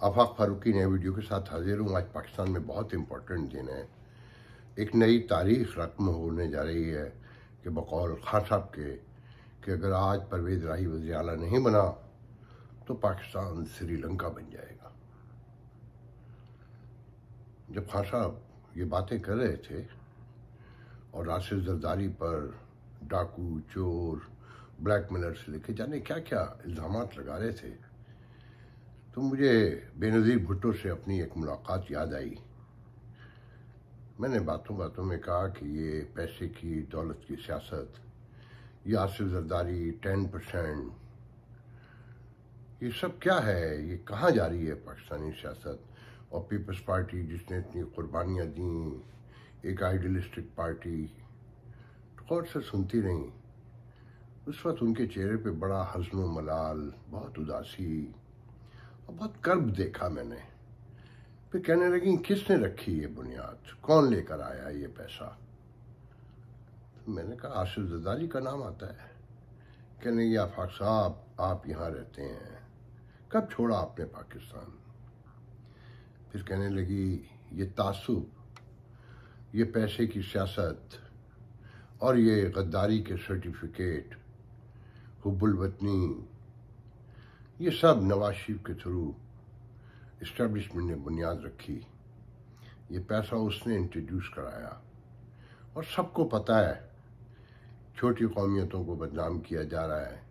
आफाक फारूकी नए वीडियो के साथ हाजिर हूँ। आज पाकिस्तान में बहुत इम्पोर्टेंट दिन है। एक नई तारीख रकम होने जा रही है कि बकौल खान साहब के कि अगर आज परवेज़ इलाही वज़ीर आला नहीं बना तो पाकिस्तान श्रीलंका बन जाएगा। जब खान साहब ये बातें कर रहे थे और राशिद जरदारी पर डाकू, चोर, ब्लैकमेलर से लेके जाने क्या क्या इल्ज़ामात लगा रहे थे, तो मुझे बेनज़ीर भुट्टो से अपनी एक मुलाकात याद आई। मैंने बातों बातों में कहा कि ये पैसे की, दौलत की सियासत, ये राशिद जरदारी 10%, ये सब क्या है, ये कहाँ जा रही है पाकिस्तानी सियासत। और पीपल्स पार्टी जिसने इतनी कुर्बानियाँ दी, एक आइडियलिस्टिक पार्टी, गौर से सुनती नहीं। उस वक्त उनके चेहरे पे बड़ा हज़्न व मलाल, बहुत उदासी और बहुत कर्ब देखा मैंने। फिर कहने लगी किसने रखी ये बुनियाद, कौन लेकर आया ये पैसा। तो मैंने कहा राशिद जरदारी का नाम आता है। कहने लगी आफाक साहब आप यहाँ रहते हैं, कब छोड़ा आपने पाकिस्तान। फिर कहने लगी ये तासुब, ये पैसे की सियासत और ये गद्दारी के सर्टिफिकेट, हुब्बुल वतनी, ये सब नवाज शरीफ के थ्रू इस्टेब्लिशमेंट ने बुनियाद रखी। ये पैसा उसने इंट्रोड्यूस कराया और सबको पता है छोटी कौमियतों को बदनाम किया जा रहा है,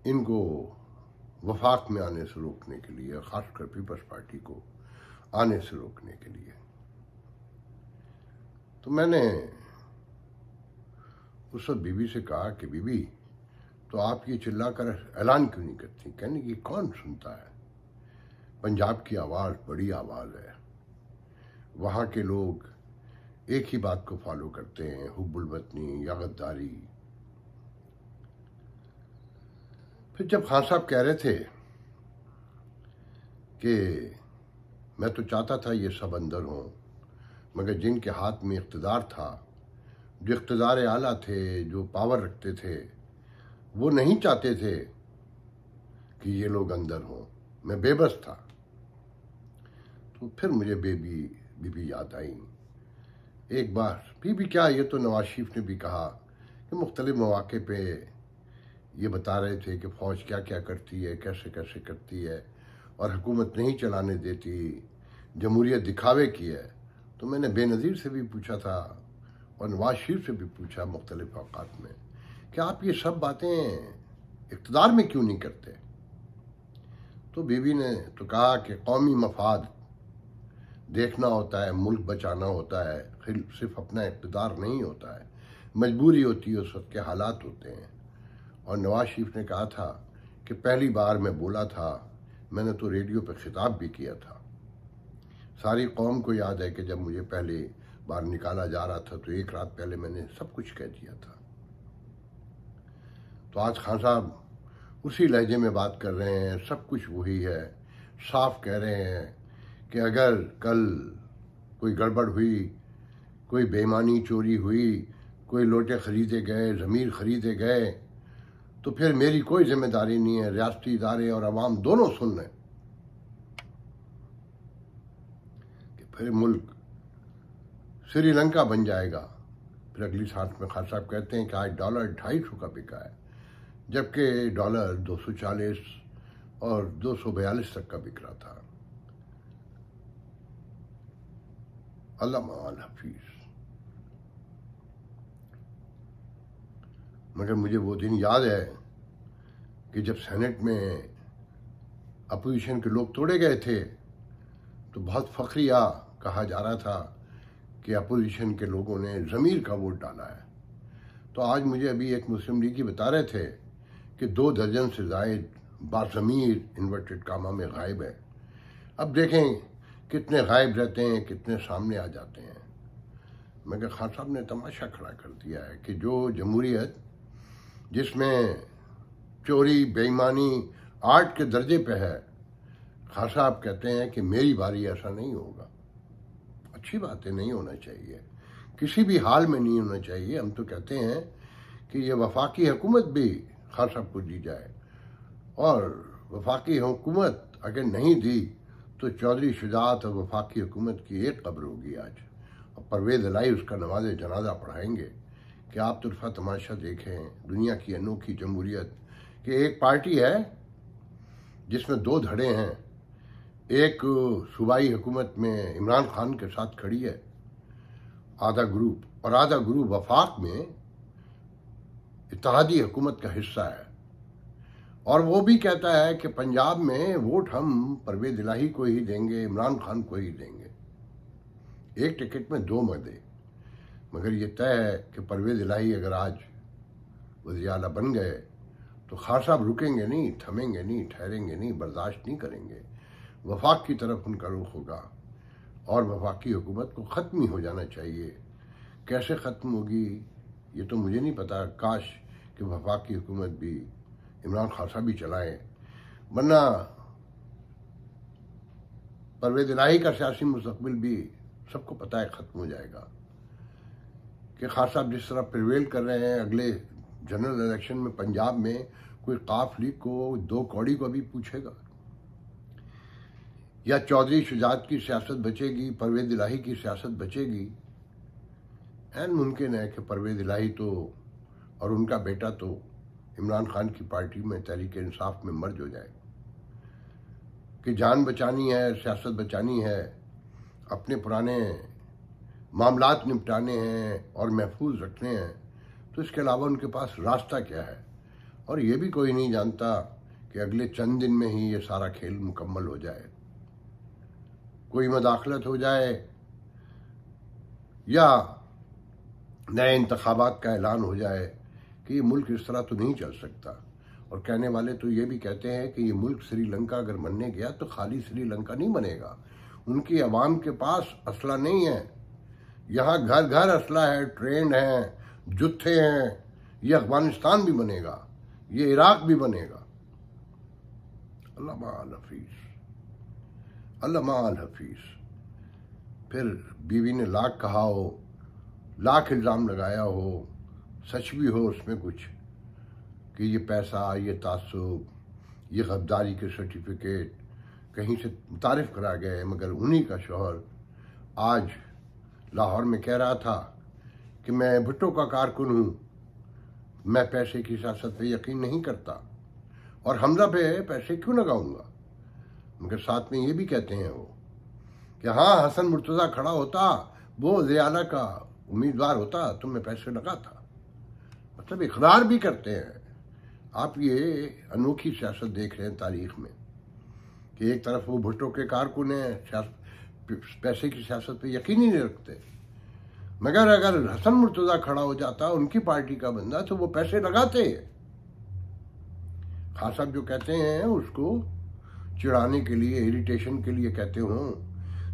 इनको वफाक में आने से रोकने के लिए, खासकर पीपल्स पार्टी को आने से रोकने के लिए। तो मैंने उस वक्त बीबी से कहा कि बीबी तो आप ये चिल्लाकर ऐलान क्यों नहीं करती। कहने ये कौन सुनता है, पंजाब की आवाज़ बड़ी आवाज़ है, वहाँ के लोग एक ही बात को फॉलो करते हैं, हुब्बुल वतनी या गद्दारी। फिर जब खान साहब कह रहे थे कि मैं तो चाहता था ये सब अंदर हों, मगर जिनके हाथ में इख्तिदार था, जो इख्तिदार आला थे, जो पावर रखते थे, वो नहीं चाहते थे कि ये लोग अंदर हों, मैं बेबस था। तो फिर मुझे बीबी याद आई। एक बार बीबी क्या, ये तो नवाज शरीफ ने भी कहा कि मुख्तलिफ मौके पे ये बता रहे थे कि फ़ौज क्या क्या करती है, कैसे कैसे करती है और हुकूमत नहीं चलाने देती, जमहूरियत दिखावे की है। तो मैंने बेनज़ीर से भी पूछा था और नवाज शरीफ से भी पूछा मुख्तलिफ औकात में कि आप ये सब बातें इक़्तिदार में क्यों नहीं करते। तो बीबी ने तो कहा कि कौमी मफाद देखना होता है, मुल्क बचाना होता है, सिर्फ अपना इक़्तिदार नहीं होता है, मजबूरी होती है, उस वक्त के हालात होते हैं। और नवाज शरीफ ने कहा था कि पहली बार मैं बोला था, मैंने तो रेडियो पर खिताब भी किया था। सारी कौम को याद है कि जब मुझे पहली बार निकाला जा रहा था तो एक रात पहले मैंने सब कुछ कह दिया था। तो आज खान साहब उसी लहजे में बात कर रहे हैं, सब कुछ वही है, साफ कह रहे हैं कि अगर कल कोई गड़बड़ हुई, कोई बेईमानी चोरी हुई, कोई लोटे ख़रीदे गए, ज़मीर ख़रीदे गए, तो फिर मेरी कोई जिम्मेदारी नहीं है, रियासती इदारे और अवाम दोनों सुन लें कि फिर मुल्क श्रीलंका बन जाएगा। फिर अगली सांस में खान साहब कहते हैं कि आज डॉलर 250 का बिका है, जबकि डॉलर 240 और 242 तक का बिक रहा था। अल्लाह माल हफीज। मगर मुझे वो दिन याद है कि जब सेनेट में अपोजिशन के लोग तोड़े गए थे तो बहुत फखरिया कहा जा रहा था कि अपोजिशन के लोगों ने ज़मीर का वोट डाला है। तो आज मुझे अभी एक मुस्लिम लीगी बता रहे थे कि 2 दर्जन से ज़ायद बाज़मीर इन्वर्टेड कामा में गायब है। अब देखें कितने गायब रहते हैं, कितने सामने आ जाते हैं। मगर खान साहब ने तमाशा खड़ा कर दिया है कि जो जमहूरियत जिसमें चोरी, बेईमानी आर्ट के दर्जे पे है, खान साहब कहते हैं कि मेरी बारी ऐसा नहीं होगा। अच्छी बातें नहीं होना चाहिए, किसी भी हाल में नहीं होना चाहिए। हम तो कहते हैं कि ये वफाकी हुकूमत भी खान साहब को दी जाए और वफाकी हुकूमत अगर नहीं दी तो चौधरी शुजात और वफाकी हुकूमत की एक कब्र होगी आज, और परवेज़ इलाही उसका नमाज जनाजा पढ़ाएंगे कि आप तुरफा तमाशा देखें दुनिया की अनोखी जमहूरियत कि एक पार्टी है जिसमें दो धड़े हैं, एक सूबाई हुकूमत में इमरान खान के साथ खड़ी है आधा ग्रुप, और आधा ग्रुप वफाक में इत्तेहादी हुकूमत का हिस्सा है, और वो भी कहता है कि पंजाब में वोट हम परवेज़ इलाही को ही देंगे, इमरान खान को ही देंगे। एक टिकट में दो मदे, मगर ये तय है कि परवेज़ इलाही अगर आज वज़ीर आला बन गए तो खान साहब रुकेंगे नहीं, थमेंगे नहीं, ठहरेंगे नहीं, बर्दाश्त नहीं करेंगे। वफाक की तरफ उनका रुख होगा और वफाकी हुकूमत को ख़त्म ही हो जाना चाहिए। कैसे ख़त्म होगी ये तो मुझे नहीं पता, काश कि वफाकी हुकूमत भी इमरान खान साहब भी चलाएं, वरना परवेज़ इलाही का सियासी मुस्तकबिल भी सबको पता है ख़त्म हो जाएगा। कि खान साहब जिस तरह प्रिवेल कर रहे हैं, अगले जनरल इलेक्शन में पंजाब में कोई काफ लीग को दो कौड़ी को भी पूछेगा, या चौधरी शुजात की सियासत बचेगी, परवेज़ इलाही की सियासत बचेगी। ऐन मुमकिन है कि परवेज़ इलाही तो और उनका बेटा तो इमरान खान की पार्टी में तहरीक इंसाफ में मर्ज हो जाए। कि जान बचानी है, सियासत बचानी है, अपने पुराने मामलात निपटाने हैं और महफूज रखने हैं, तो इसके अलावा उनके पास रास्ता क्या है। और ये भी कोई नहीं जानता कि अगले चंद दिन में ही ये सारा खेल मुकम्मल हो जाए, कोई मदाखलत हो जाए या नए इंतखाबात का ऐलान हो जाए कि ये मुल्क इस तरह तो नहीं चल सकता। और कहने वाले तो ये भी कहते हैं कि ये मुल्क श्रीलंका अगर बनने गया तो खाली श्रीलंका नहीं बनेगा, उनकी आवाम के पास असला नहीं है, यहाँ घर घर असला है, ट्रेंड है, जुत्थे हैं, ये अफगानिस्तान भी बनेगा, ये इराक भी बनेगा। अल्लाह माल हफीज, अल्लाह माल हफीज। फिर बीवी ने लाख कहा हो, लाख इल्ज़ाम लगाया हो, सच भी हो उसमें कुछ कि ये पैसा, ये तासुब, ये गद्दारी के सर्टिफिकेट कहीं से तारीफ करा गए, मगर उन्हीं का शौहर आज लाहौर में कह रहा था कि मैं भुट्टो का कारकुन हूँ, मैं पैसे की सियासत पे यकीन नहीं करता और हमजा पे पैसे क्यों लगाऊंगा। मगर साथ में ये भी कहते हैं वो कि हाँ, हसन मुर्तज़ा खड़ा होता, वो ज़ियाला का उम्मीदवार होता तो मैं पैसे लगाता। मतलब इकरार भी करते हैं। आप ये अनोखी सियासत देख रहे हैं तारीख में कि एक तरफ वो भुट्टो के कारकुन हैं, पैसे की सियासत पे यकीन ही नहीं रखते, मगर अगर हसन मुर्तज़ा खड़ा हो जाता उनकी पार्टी का बंदा तो वो पैसे लगाते हैं। खान साहब जो कहते हैं उसको चिढ़ाने के लिए, इरिटेशन के लिए कहते हों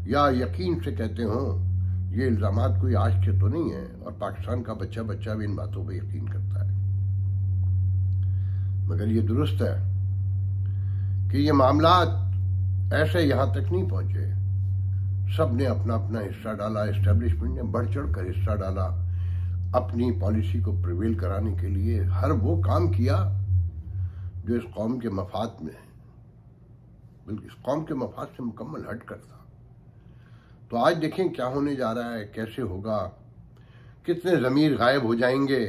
या यकीन से कहते हों, ये इल्ज़ामात कोई आज के तो नहीं है, और पाकिस्तान का बच्चा बच्चा भी इन बातों पर यकीन करता है। मगर ये दुरुस्त है कि ये मामलात ऐसे यहाँ तक नहीं पहुँचे, सब ने अपना अपना हिस्सा डाला, एस्टेब्लिशमेंट ने बढ़ चढ़ कर हिस्सा डाला, अपनी पॉलिसी को प्रिवेल कराने के लिए हर वो काम किया जो इस कौम के मफाद में है, बल्कि इस कौम के मफाद से मुकम्मल हट कर था। तो आज देखें क्या होने जा रहा है, कैसे होगा, कितने ज़मीर गायब हो जाएंगे,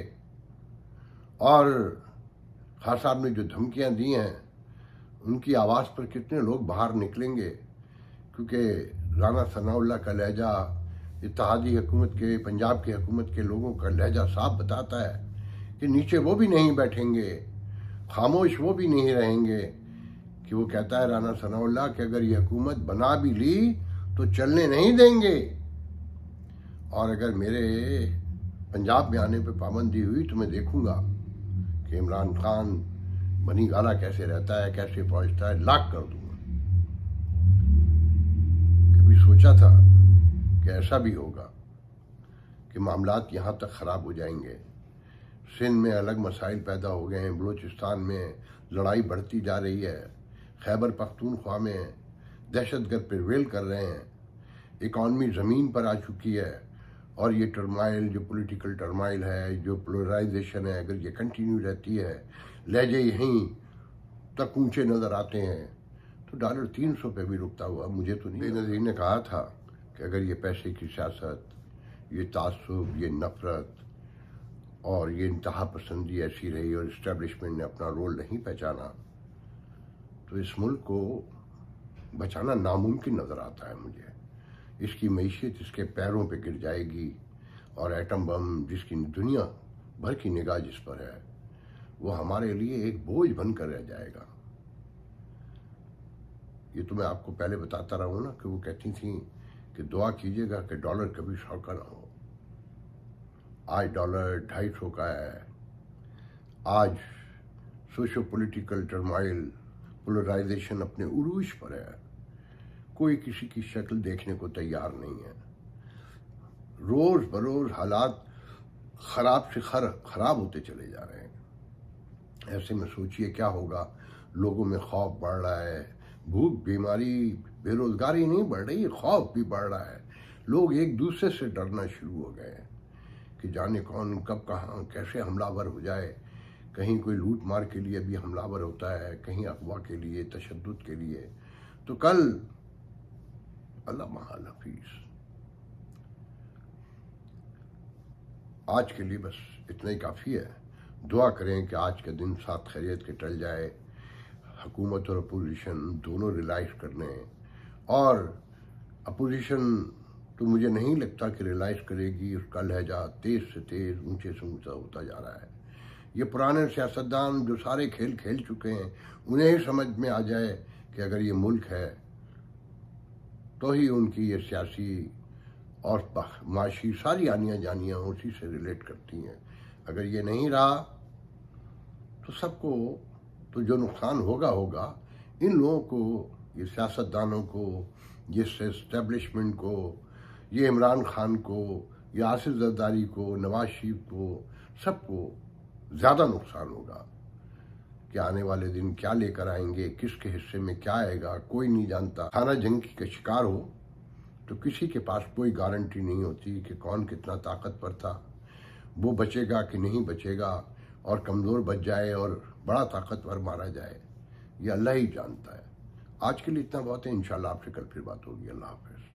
और खान साहब ने जो धमकियां दी हैं उनकी आवाज़ पर कितने लोग बाहर निकलेंगे। क्योंकि राना सनाउल्लाह का लहजा इत्तेहादी हुकूमत के, पंजाब की हुकूमत के लोगों का लहजा साफ बताता है कि नीचे वो भी नहीं बैठेंगे, खामोश वो भी नहीं रहेंगे। कि वो कहता है राना सनाउल्लाह कि अगर ये हुकूमत बना भी ली तो चलने नहीं देंगे, और अगर मेरे पंजाब में आने पर पाबंदी हुई तो मैं देखूंगा कि इमरान खान बनी गाला कैसे रहता है, कैसे पहुंचता है, लाख कर दूंगा। कभी सोचा था कि ऐसा भी होगा कि मामलात यहाँ तक ख़राब हो जाएंगे। सिंध में अलग मसाइल पैदा हो गए हैं, बलूचिस्तान में लड़ाई बढ़ती जा रही है, खैबर पख्तूनख्वा में दहशतगर्द प्रिवेल कर रहे हैं, इकॉनमी ज़मीन पर आ चुकी है, और ये टर्माइल, जो पॉलिटिकल टर्माइल है, जो पोलराइजेशन है, अगर ये कंटिन्यू रहती है, लहजे यहीं तक ऊंचे नज़र आते हैं, तो डॉलर 300 पे भी रुकता हुआ मुझे तो नहीं। बेनज़ीर ने कहा था कि अगर ये पैसे की सियासत, ये तासुब, ये नफ़रत और ये इंतहा पसंदी ऐसी रही और इस्टेब्लिशमेंट ने अपना रोल नहीं पहचाना तो इस मुल्क को बचाना नामुमकिन नज़र आता है मुझे। इसकी मईशत इसके पैरों पे गिर जाएगी और एटम बम जिसकी दुनिया भर की निगाह जिस पर है वो हमारे लिए एक बोझ बनकर रह जाएगा। ये तो मैं आपको पहले बताता रहा हूँ ना कि वो कहती थी कि दुआ कीजिएगा कि डॉलर कभी 100 का ना हो। आज डॉलर 250 का है। आज सोशो पॉलिटिकल टर्माइल, पोलराइजेशन अपने उरूज पर है। कोई किसी की शक्ल देखने को तैयार नहीं है। रोज बरोज हालात खराब से खराब होते चले जा रहे हैं। ऐसे में सोचिए क्या होगा। लोगों में खौफ बढ़ रहा है, भूख, बीमारी, बेरोजगारी नहीं बढ़ रही, खौफ भी बढ़ रहा है। लोग एक दूसरे से डरना शुरू हो गए हैं कि जाने कौन कब कहाँ कैसे हमलावर हो जाए। कहीं कोई लूट मार के लिए भी हमलावर होता है, कहीं अगवा के लिए, तशद्दुद के लिए। तो कल अल्लाह महल हफीज। आज के लिए बस इतना ही काफ़ी है। दुआ करें कि आज का दिन साथ खैरियत के टल जाए। हुकूमत और अपोजिशन दोनों रियलाइज़ कर लें, और अपोजिशन तो मुझे नहीं लगता कि रियलाइज़ करेगी। उसका लहजा तेज़ से तेज़, ऊंचे से ऊंचा होता जा रहा है। ये पुराने सियासतदान जो सारे खेल खेल चुके हैं उन्हें ही समझ में आ जाए कि अगर ये मुल्क है तो ही उनकी ये सियासी और माशी सारी आनियाँ जानियाँ उसी से रिलेट करती हैं। अगर ये नहीं रहा तो सबको तो जो नुकसान होगा होगा। इन लोगों को, ये सियासतदानों को, ये एस्टेब्लिशमेंट को, ये इमरान खान को, ये आसिफ जरदारी को, नवाज शरीफ को, सबको ज़्यादा नुकसान होगा। कि आने वाले दिन क्या लेकर आएंगे, किसके हिस्से में क्या आएगा, कोई नहीं जानता। खाना जंगी का शिकार हो तो किसी के पास कोई गारंटी नहीं होती कि कौन कितना ताकतवर था, वो बचेगा कि नहीं बचेगा, और कमज़ोर बच जाए और बड़ा ताकतवर मारा जाए, ये अल्लाह ही जानता है। आज के लिए इतना बहुत है। इंशाल्लाह आपसे कल फिर बात होगी। अल्लाह हाफ़िज़।